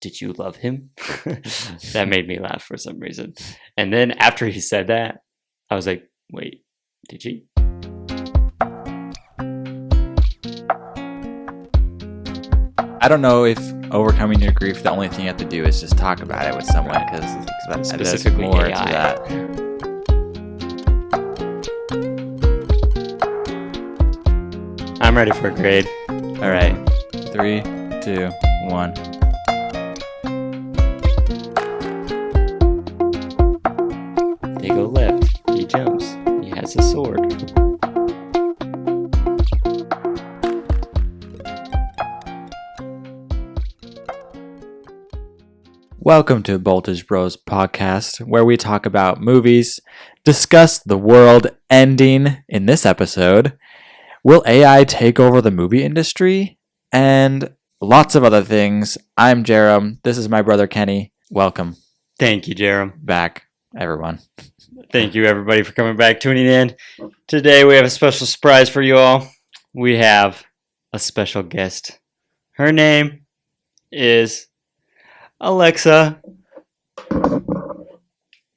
did you love him? That made me laugh for some reason. And then after he said that, I was like, wait, did she? I don't know if overcoming your grief, the only thing you have to do is just talk about it with someone, because there's more AI. To that. I'm ready for a grade. All right. 3, 2, 1. They go left. He jumps. He has a sword. Welcome to Boltage Bros podcast, where we talk about movies, discuss the world ending in this episode, will AI take over the movie industry, and lots of other things. I'm Jerem. This is my brother Kenny. Welcome. Thank you, Jerem. Back, everyone. Thank you, everybody, for coming back, tuning in. Today, we have a special surprise for you all. We have a special guest. Her name is Alexa.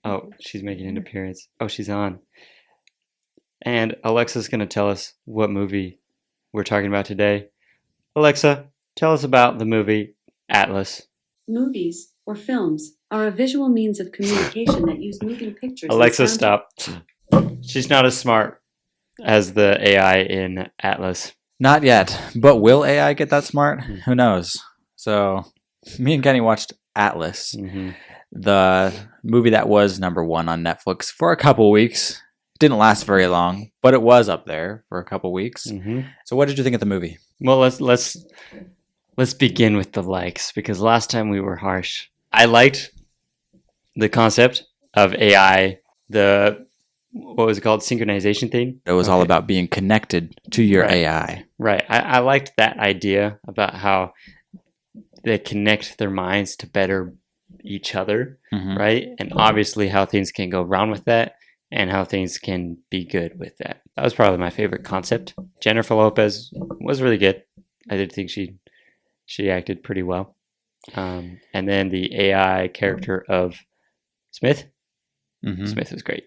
Oh, she's making an appearance. Oh, she's on. And Alexa's going to tell us what movie we're talking about today. Alexa, tell us about the movie Atlas. Movies, or films, are a visual means of communication that use moving pictures. Alexa, stop. She's not as smart as the AI in Atlas. Not yet, but will AI get that smart? Who knows? So, me and Kenny watched Atlas, the movie that was number 1 on Netflix for a couple weeks. Didn't last very long, but it was up there for a couple weeks. So what did you think of the movie? Well, let's begin with the likes, because last time we were harsh. I liked the concept of AI, what was it called? Synchronization thing? It was all about being connected to your Right. AI. Right. I liked that idea about how they connect their minds to better each other, right? And obviously how things can go wrong with that and how things can be good with that. That was probably my favorite concept. Jennifer Lopez was really good. I did think she acted pretty well. And then the AI character of Smith. Smith was great.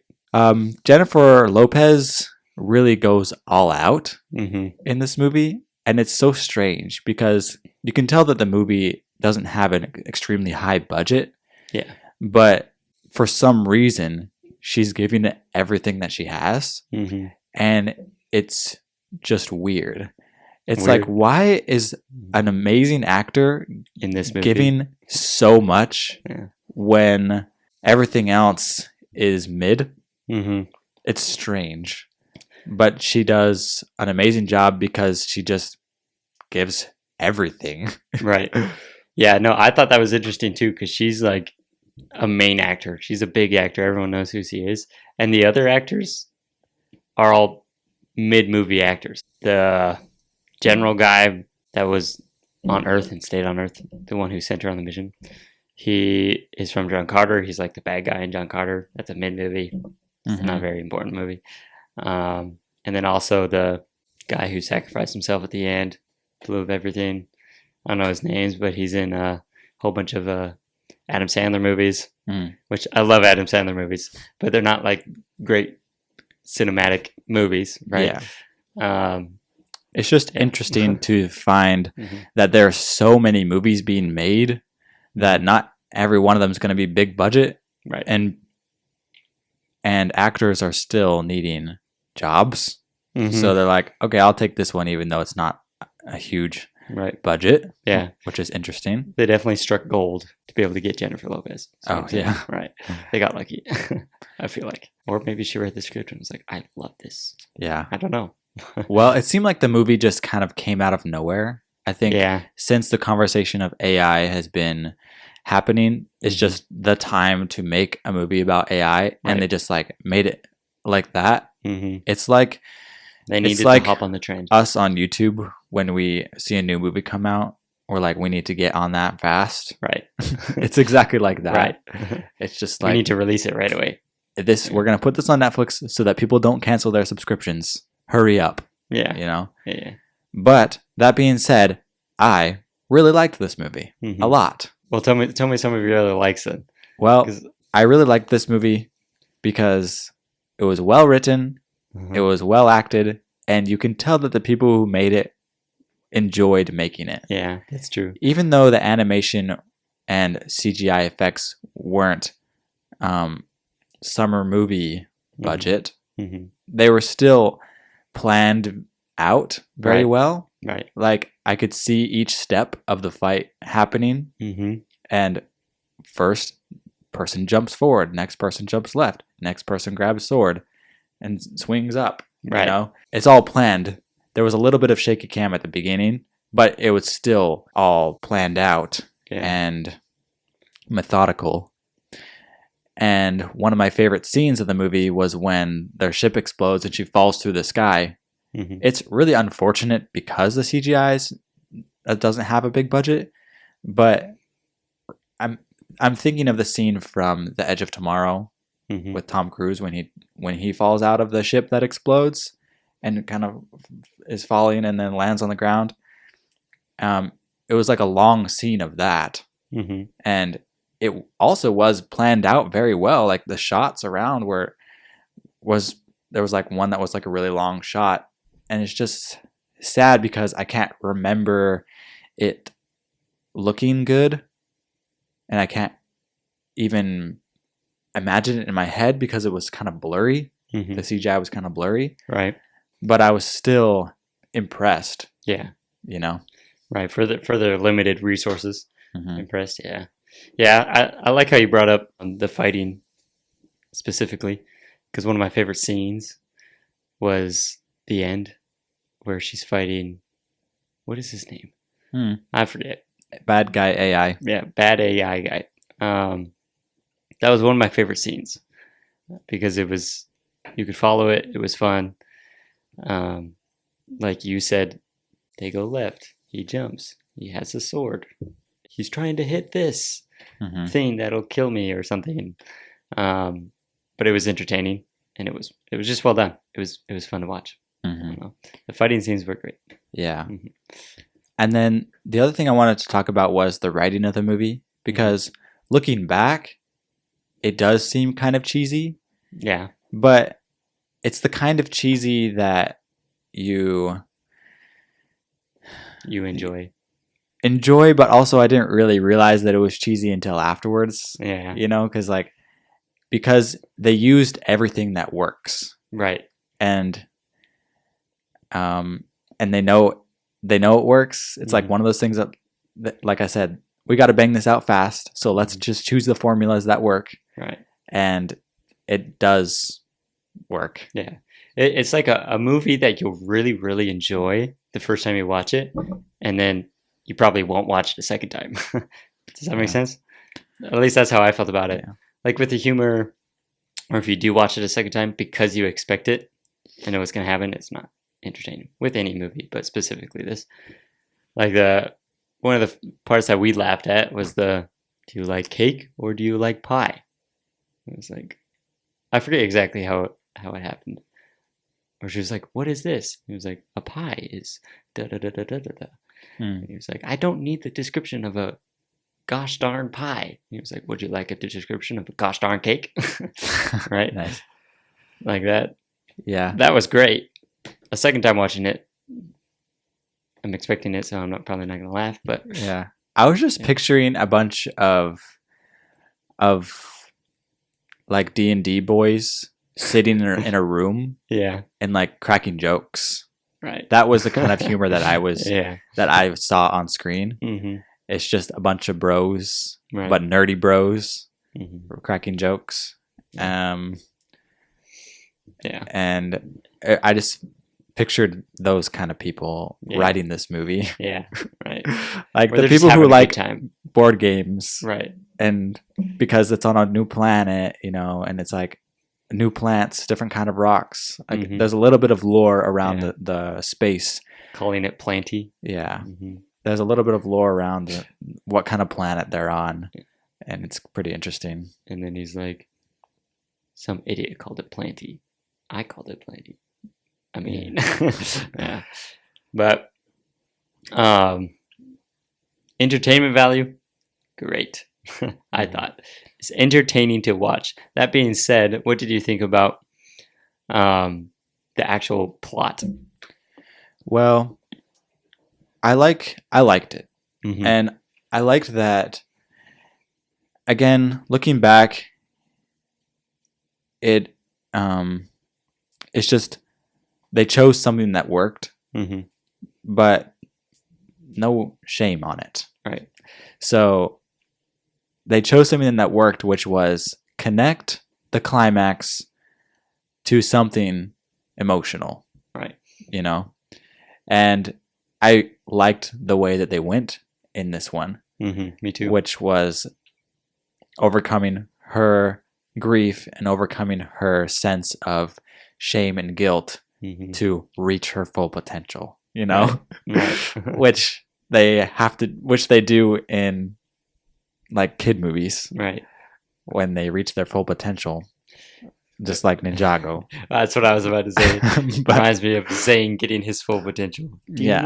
Jennifer Lopez really goes all out in this movie. And it's so strange because you can tell that the movie doesn't have an extremely high budget. Yeah. But for some reason, she's giving it everything that she has. And it's just weird. It's like, why is an amazing actor in this movie giving so much when everything else is mid? It's strange. But she does an amazing job because she just gives everything. Right. Yeah, no, I thought that was interesting too, because she's like a main actor. She's a big actor. Everyone knows who she is. And the other actors are all mid-movie actors. The general guy that was on Earth and stayed on Earth, the one who sent her on the mission, he is from John Carter. He's like the bad guy in John Carter. That's a mid-movie. It's not a very important movie. And then also the guy who sacrificed himself at the end, blew up everything. I don't know his names, but he's in a whole bunch of Adam Sandler movies, which I love Adam Sandler movies, but they're not like great cinematic movies, right? Yeah. It's just interesting to find that there are so many movies being made that not every one of them is going to be big budget, right? And actors are still needing jobs. So they're like, okay, I'll take this one even though it's not a huge budget. Yeah. Which is interesting. They definitely struck gold to be able to get Jennifer Lopez. Yeah. Right. They got lucky, I feel like. Or maybe she read the script and was like, I love this. Yeah. I don't know. Well, it seemed like the movie just kind of came out of nowhere. I think since the conversation of AI has been happening, it's just the time to make a movie about AI, and they just like made it like that. It's like they needed to hop on the train. Us on YouTube, when we see a new movie come out, we're like, we need to get on that fast. Right. It's exactly like that. Right. It's just like we need to release it right away. We're gonna put this on Netflix so that people don't cancel their subscriptions. Hurry up. Yeah. You know? Yeah. But that being said, I really liked this movie a lot. Well, tell me some of your other likes then. Well, 'Cause- I really liked this movie because it was well written, it was well acted, and you can tell that the people who made it enjoyed making it. Yeah, that's true. Even though the animation and CGI effects weren't summer movie budget, Mm-hmm. they were still planned out very Right. well. Right. Like I could see each step of the fight happening, Mm-hmm. and first person jumps forward, next person jumps left, next person grabs sword and swings up. Right. You know, it's all planned. There was a little bit of shaky cam at the beginning, but it was still all planned out Yeah. and methodical. And one of my favorite scenes of the movie was when their ship explodes and she falls through the sky. Mm-hmm. It's really unfortunate because the CGI doesn't have a big budget, but I'm thinking of the scene from The Edge of Tomorrow Mm-hmm. with Tom Cruise when he falls out of the ship that explodes and kind of is falling and then lands on the ground. It was like a long scene of that, Mm-hmm. and it also was planned out very well. Like the shots around there was like one that was like a really long shot, and it's just sad because I can't remember it looking good, and I can't even imagine it in my head because it was kind of blurry. Mm-hmm. The CGI was kind of blurry, Right. but I was still impressed, Yeah. you know. Right. For their limited resources. Mhm. Impressed. Yeah. Yeah. I like how you brought up the fighting specifically, because one of my favorite scenes was the end where she's fighting. What is his name? I forget. Bad guy AI. Yeah, bad AI guy. That was one of my favorite scenes because you could follow it. It was fun. Like you said, they go left. He jumps. He has a sword. He's trying to hit this Mhm. thing that'll kill me or something. But it was entertaining and it was just well done. It was fun to watch. I Mhm. don't know. The fighting scenes were great. Yeah. Mhm. And then the other thing I wanted to talk about was the writing of the movie, because looking back, it does seem kind of cheesy, Yeah. but it's the kind of cheesy that you You enjoy. enjoy, but also I didn't really realize that it was cheesy until afterwards, Yeah. you know, because they used everything that works, Right. and they know it works. It's like Mhm. one of those things that like I said, we got to bang this out fast, so let's Mhm. just choose the formulas that work, Right. and it does work. Yeah. It's like a movie that you'll really, really enjoy the first time you watch it, and then you probably won't watch it a second time. Does that make Yeah. sense? At least that's how I felt about it. Yeah. Like with the humor, or if you do watch it a second time because you expect it and know what's going to happen, it's not entertaining with any movie, but specifically this. Like one of the parts that we laughed at was do you like cake or do you like pie? It was like, I forget exactly how it happened. Or she was like, what is this? He was like, a pie is da da da da da da da. And he was like, I don't need the description of a gosh darn pie. He was like, would you like a description of a gosh darn cake? Right? Nice. Like that. Yeah. That was great. A second time watching it, I'm expecting it, so I'm probably not going to laugh, but Yeah. I was just picturing a bunch of like D&D boys sitting in a room yeah, and like cracking jokes. right. That was the kind of humor that I Yeah. that I saw on screen. Mm-hmm. It's just a bunch of bros, Right. but nerdy bros Mm-hmm. cracking jokes. Yeah. And I just pictured those kind of people Yeah. writing this movie. Yeah, right. Like Or the they're just people having who a good like time. board games, Right. and because it's on a new planet, you know, and it's like new plants, different kind of rocks. Like Mhm. there's a little bit of lore around Yeah. the space. Calling it planty. Yeah. Mm-hmm. There's a little bit of lore around what kind of planet they're on, and it's pretty interesting. And then he's like, some idiot called it planty. I called it planty. I mean, yeah. But entertainment value, great. I thought it's entertaining to watch. That being said, what did you think about the actual plot? Well, I liked it. Hmm. And I liked that, again, looking back, it it's just they chose something that worked, Hmm. but no shame on it. Right. So they chose something that worked, which was connect the climax to something emotional, Right. you know? And I liked the way that they went in this one, Me too. which was overcoming her grief and overcoming her sense of shame and guilt Hmm. to reach her full potential, you know? Right. which which they do in like kid movies Right. when they reach their full potential, just like Ninjago. That's what I was about to say. But Reminds me of Zayn getting his full potential. yeah,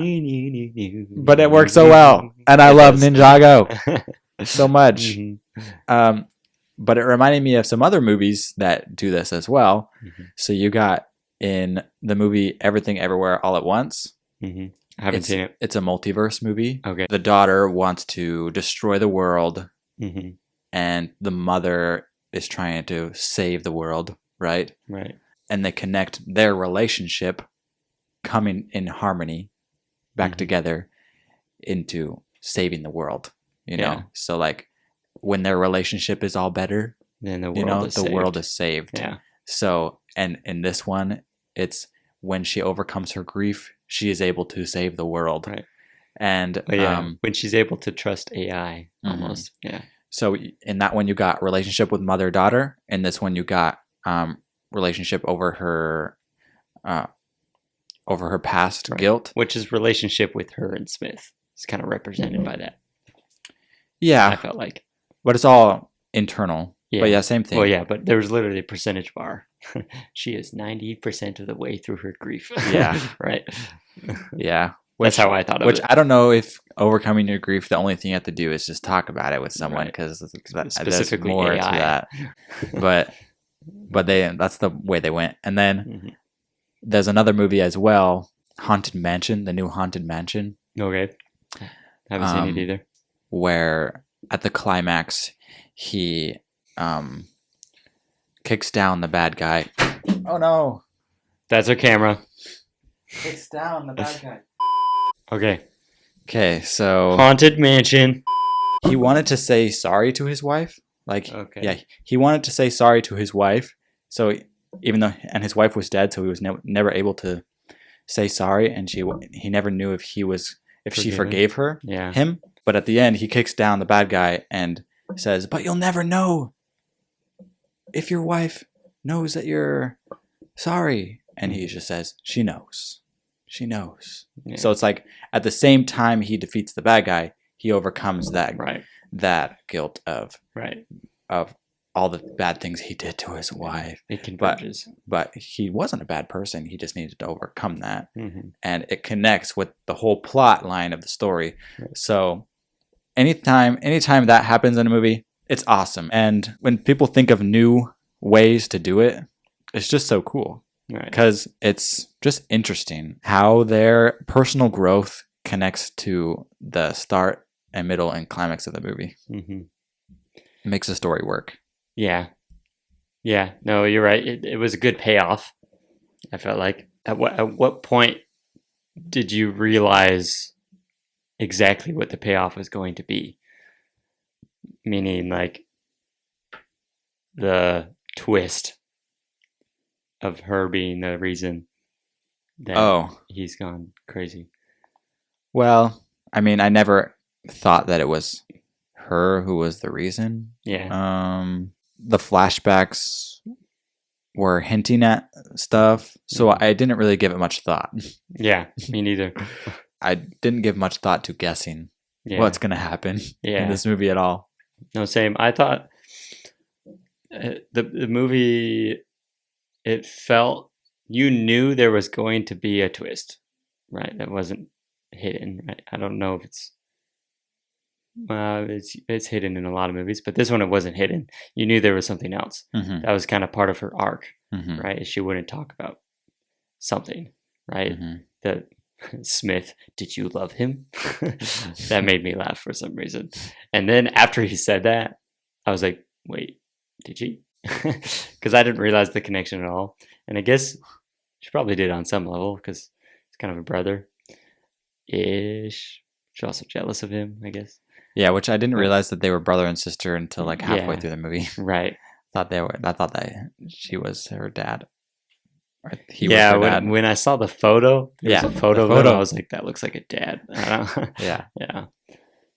but it works so well, and I It love does. Ninjago so much. Mhm. Um, but it reminded me of some other movies that do this as well. Mhm. So you got in the movie Everything Everywhere All at Once. Mhm. I haven't seen it. It's a multiverse movie. Okay. The daughter wants to destroy the world, Hmm. and the mother is trying to save the world, right? Right. And they connect their relationship coming in harmony back Mhm. together into saving the world, you know? Yeah. So like when their relationship is all better, Then the you world know, is the saved. world is saved. Yeah. So, and in this one, it's when she overcomes her grief, she is able to save the world. Right. And But yeah, when she's able to trust AI, Mhm. almost. Yeah. so in that one, you got relationship with mother daughter. In this one, you got relationship uh, over her past Right. guilt. Which is relationship with her and Smith. It's kind of represented by that. I Yeah, felt like. but it's all internal. Yeah. But yeah, same thing. Well, yeah, but there was literally a percentage bar. She is 90% of the way through her grief. Yeah. Right. Yeah. That's how I thought of Which it. I don't know if overcoming your grief, the only thing you have to do is just talk about it with someone, Right. because there's Specifically more AI. to that. But that's the way they went. And then Mhm. there's another movie as well, Haunted Mansion, the new Haunted Mansion, Okay. Haven't seen it either. where at the climax he kicks down the bad guy. Oh no! That's her camera. Kicks down the bad guy. Okay. Okay, so Haunted Mansion. he wanted to say sorry to his wife. Like, Okay. yeah, he wanted to say sorry to his wife. So even though, and his wife was dead, so he was never able to say sorry, and he never knew if she Forgiven. forgave her, Yeah. him. But at the end, he kicks down the bad guy and says, "But you'll never know if your wife knows that you're sorry." And he just says, "She knows. She knows." Yeah. So it's like at the same time he defeats the bad guy, he overcomes that Right. that guilt of Right. all the bad things he did to his wife. It converges. But he wasn't a bad person. He just needed to overcome that. Mm-hmm. And it connects with the whole plot line of the story. Right. So anytime that happens in a movie, it's awesome. And when people think of new ways to do it, it's just so cool. Right. Because it's just interesting how their personal growth connects to the start and middle and climax of the movie. Mm-hmm. It makes the story work. Yeah. Yeah. No, you're right. It was a good payoff. I felt like. At what point did you realize exactly what the payoff was going to be? Meaning, like, the twist of her being the reason that he's gone crazy. Well, I mean, I never thought that it was her who was the reason. Yeah. The flashbacks were hinting at stuff, so I didn't really give it much thought. Yeah, me neither. I didn't give much thought to guessing what's going to happen in this movie at all. No, same. I thought the movie, it felt, you knew there was going to be a twist, right? That wasn't hidden, right? I don't know if it's It's hidden in a lot of movies, but this one it wasn't hidden. You knew there was something else. Mm-hmm. That was kind of part of her arc, Mm-hmm. right? She wouldn't talk about something, right? Mm-hmm. That Smith, did you love him? That made me laugh for some reason. And then after he said that, I was like, wait, did she? Because I didn't realize the connection at all. And I guess she probably did on some level because he's kind of a brother ish. She's also jealous of him, I guess. Yeah, which I didn't But- realize that they were brother and sister until like halfway Yeah. through the movie. Right. I thought that she was her dad. Or he Yeah, was her dad. when I saw the photo, there's Yeah, a photo the of them, photo. I was like, that looks like a dad. Yeah. Yeah.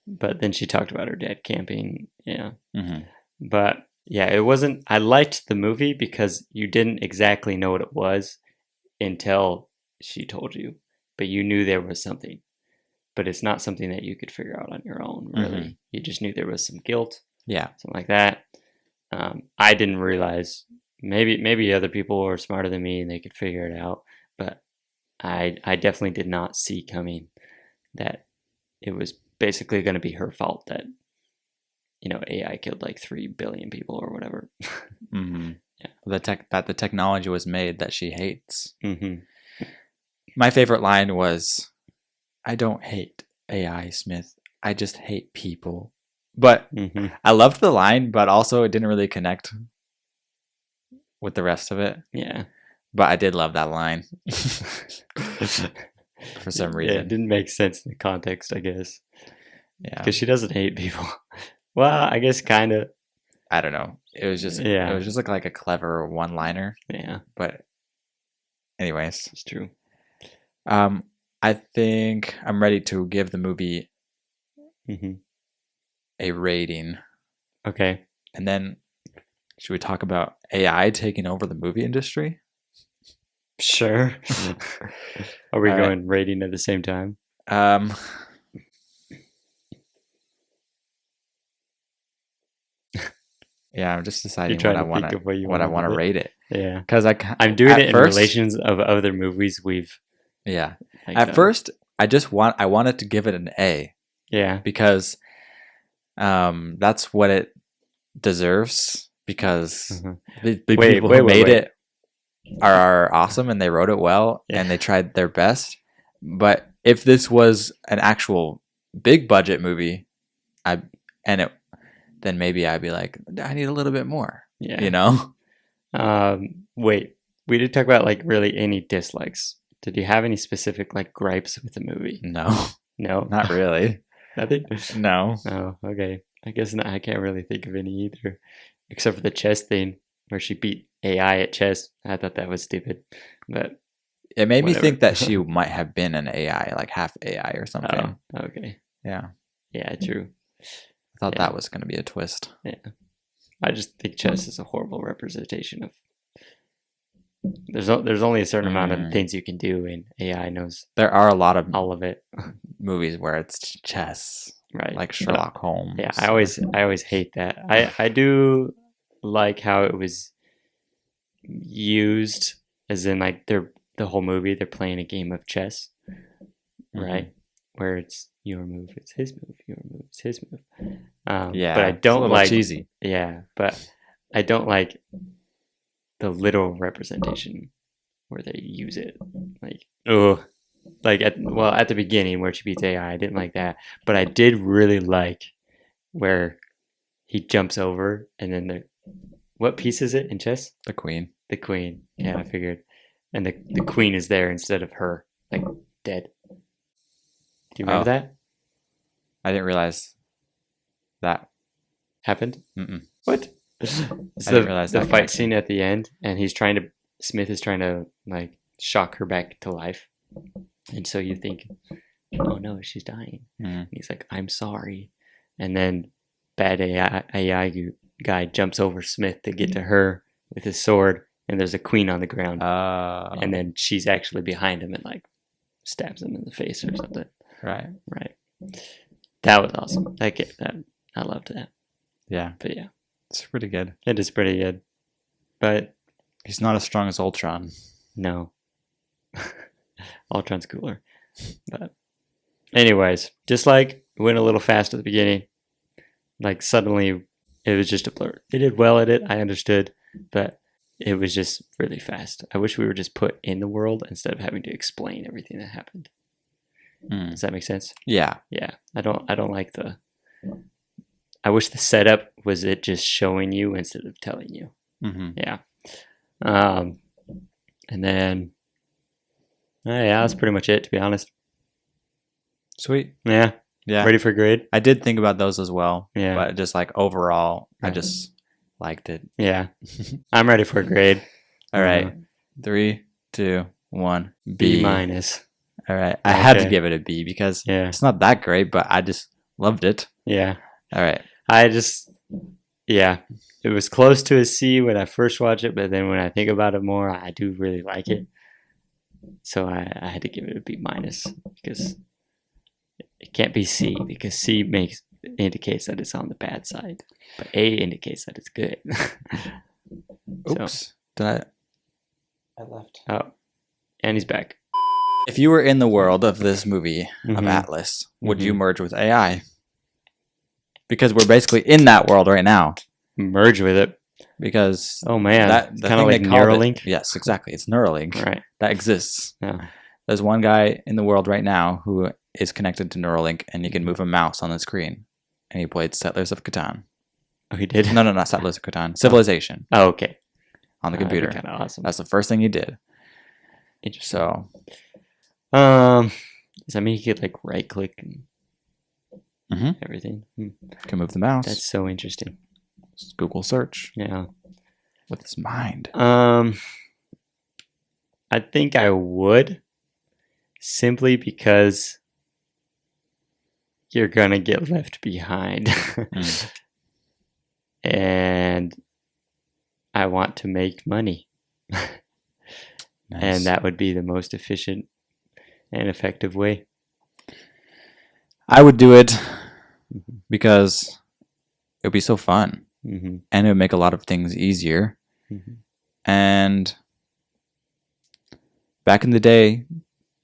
But then she talked about her dad camping. Yeah. Mm-hmm. But yeah, it wasn't. I liked the movie because you didn't exactly know what it was until she told you, but you knew there was something. But it's not something that you could figure out on your own, really. Mhm. You just knew there was some guilt, Yeah. something like that. I didn't realize. Maybe other people were smarter than me and they could figure it out, but I definitely did not see coming that it was basically going to be her fault that AI killed like 3 billion people or whatever. Mm-hmm. Yeah. That the technology was made that she hates. Hmm. My favorite line was, "I don't hate AI, Smith. I just hate people." But Hmm. I loved the line, but also it didn't really connect with the rest of it. Yeah. But I did love that line for some Yeah, reason. it didn't make sense in the context, I guess, Yeah. because she doesn't hate people. Well, I guess kind of. I don't know. It was just like a clever one-liner. Yeah, But anyways, it's true. I think I'm ready to give the movie Hmm. a rating. Okay, And then should we talk about AI taking over the movie industry? sure. Are we All right. going rating at the same time? Yeah, I'm just deciding trying what I to want think of what you what I wanna want to give it. rate it. Yeah, Because I'm doing at it in first- relations of other movies we've. Yeah. Like, At first, I wanted to give it an A Yeah. because that's what it deserves. Because Mhm. the Wait, people wait, who wait, made wait. it are awesome and they wrote it well Yeah. and they tried their best. But if this was an actual big budget movie, then maybe I'd be like, I need a little bit more. Yeah. You know? Wait, we did talk about like really any dislikes. Did you have any specific like gripes with the movie? No, No, not really. nothing. No. Oh, okay. I guess not. I can't really think of any either, except for the chess thing where she beat AI at chess. I thought that was stupid, but It made me Whatever. think that she might have been an AI, like half AI or something. oh, okay. Yeah. Yeah, true. I thought Yeah. that was going to be a twist. I just think chess is a horrible representation of. There's only a certain amount of Mm. things you can do, and AI knows There are a lot of all of it, movies where it's chess, right? like But, Sherlock Holmes. yeah, I always hate that. I do like how it was used, as in like the whole movie they're playing a game of chess, right? Where it's your move, it's his move, your move, it's his move. Yeah, but I it's a don't little like cheesy. Yeah, but I don't like the literal representation where they use it. Like, oh, like at the beginning where she beats AI, I didn't like that. But I did really like where he jumps over and then what piece is it in chess? The Queen. The queen. Yeah, I figured. And the queen is there instead of her, like dead. Do you remember Oh. that? I didn't realize that. Happened? Mm-mm. What? It's I didn't realize the that fight connection. scene at the end, and Smith is trying to like shock her back to life, and so you think, oh no, she's dying. Mm. And he's like, I'm sorry, and then bad AI guy jumps over Smith to get to her with his sword, and there's a queen on the ground, and then she's actually behind him and like stabs him in the face or something. Right. Right. That was awesome. I loved that. Yeah. But yeah, It's pretty good. it is pretty good. But He's not as strong as Ultron. no. Ultron's cooler. But anyways, just like went a little fast at the beginning. Like suddenly it was just a blur. They did well at it, I understood, but it was just really fast. I wish we were just put in the world instead of having to explain everything that happened. Does that make sense? Yeah. Yeah. I don't like I wish the setup was it just showing you instead of telling you. Mm-hmm. Yeah. And then yeah, that's pretty much it, to be honest. Sweet. Yeah. Yeah. Ready for grade? I did think about those as well. Yeah. But just like overall, I just liked it. Yeah. I'm ready for a grade. All right. 3, 2, 1. B minus. All right. I had to Okay. give it a B because Yeah. it's not that great, but I just loved it. Yeah. All right. Yeah. It was close to a C when I first watched it, but then when I think about it more, I do really like it. So I had to give it a B minus because it can't be C because C indicates that it's on the bad side, but A indicates that it's good. Oops. I left. Oh, and he's back. If you were in the world of this movie of Mhm. Atlas, would you merge with AI? Because we're basically in that world right now. Merge with it. Because Oh man, the kind of thing like they called it- Neuralink. yes, exactly. It's Neuralink Right. that exists. Yeah. There's one guy in the world right now who is connected to Neuralink, and he can move a mouse on the screen. And he played Settlers of Catan. Oh, he did. No, not Settlers of Catan. Civilization Oh, okay. on the computer. Kind of awesome. That's the first thing he did. Interesting. So, Does that mean he could like right click and Mhm. everything? can move the mouse. That's so interesting. Just Google search Yeah. with his mind. I think I would, simply because you're gonna get left behind, Mm. and I want to make money, Nice. and that would be the most efficient and effective way. I would do it because it would be so fun, Hmm. and it would make a lot of things easier. Hmm. And back in the day,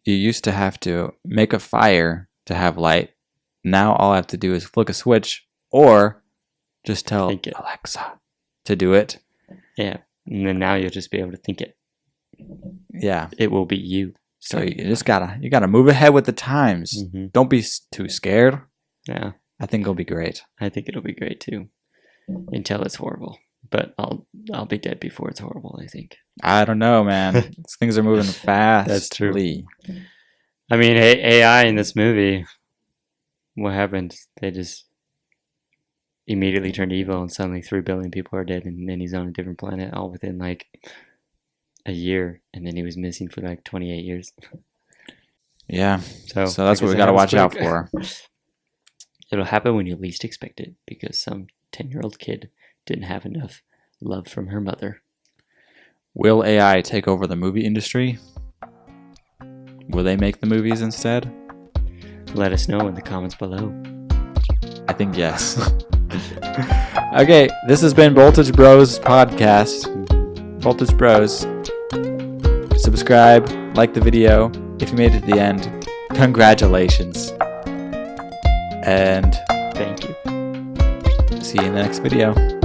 you used to have to make a fire to have light. Now all I have to do is flick a switch or just tell Think it. Alexa to do it. Yeah, and then now you'll just be able to think it. Yeah. It will be you. So you just gotta move ahead with the times. Hmm. Don't be too scared. Yeah, I think it'll be great. I think it'll be great too, until it's horrible. But I'll be dead before it's horrible, I think. I don't know, man. These things are moving fast. That's true. I mean, AI in this movie, what happened? They just immediately turned evil, and suddenly 3 billion people are dead, and then he's on a different planet, all within like a year, and then he was missing for like 28 years. Yeah. So So that's I what guess we it gotta watch happens out quick. for. It'll happen when you least expect it, because some 10-year-old kid didn't have enough love from her mother. Will AI take over the movie industry? Will they make the movies instead? Let us know in the comments below. I think yes. Okay, this has been Boltage Bros podcast. Boltage Bros. Subscribe, like the video. If you made it to the end, congratulations. And Thank you. see you in the next video.